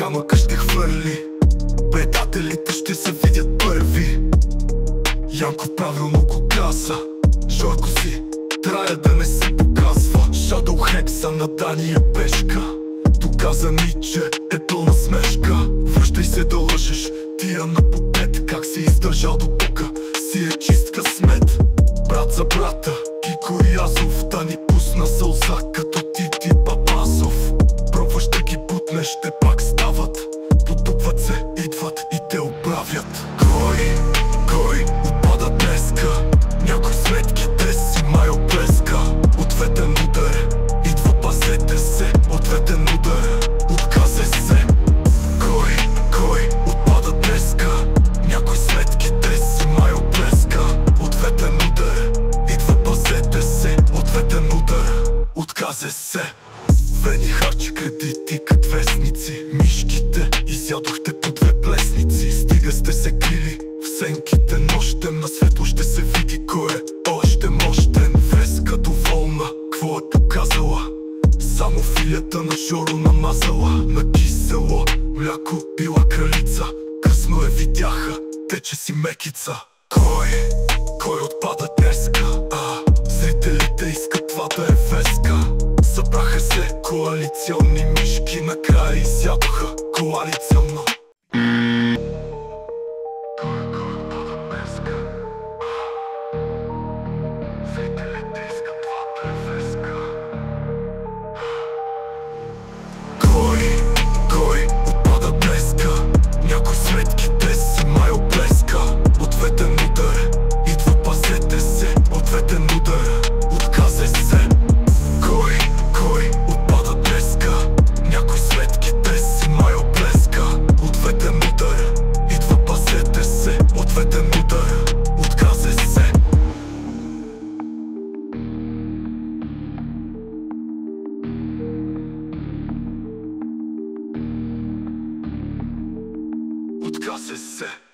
камъка ще хвърли, предателите ще се видят първи. Янко правилно го каза, Жорко си трая да не се показва. Shadow Hexa на Дания Пешка доказа ни, че е пълна смешка. Връщай се да лъжеш, тия на попет. Как си издържал до тука, си е чист късмет. Брат за брата, Кико и Азов, да ни пусна сълза като Тити Папазов. Пробваш да ги бутнеш, те пак стават, потупват се, идват и те оправят. Кой отпада днеска? Някой сметките си майо плеска. Ответен удар, идва, пазете се. Ответен удар, отказе се. Кой отпада днеска? Някой сметките си майо плеска. Ответен удар, идва, пазете се. Ответен удар, отказе се. Вени харчи кредити като вестници. Мишките изядохте по две плесници. Стига сте се крили в сенките нощем. На светло ще се види кой е още мощен. Веска доволна, кво е показала? Само филията на Жоро намазала. На кисело мляко била кралица. Късно я видяха, тече си мекица. Кой отпада днеска? Зрителите искат това да е веска. Събраха се коалиционни мишки, накрая изядоха коалиционно. Кой отпада днеска? Зрителите искат това да е веска. Кой отпада днеска? Някой сметките си майо плеска. Ответен удар, идва, пазете се. Ответен удар, отказе се. Кой отпада днеска? Някой сметките си майо плеска. Ответен удар, идва, пазете се. Ответен удар, отказе се. Отказе се.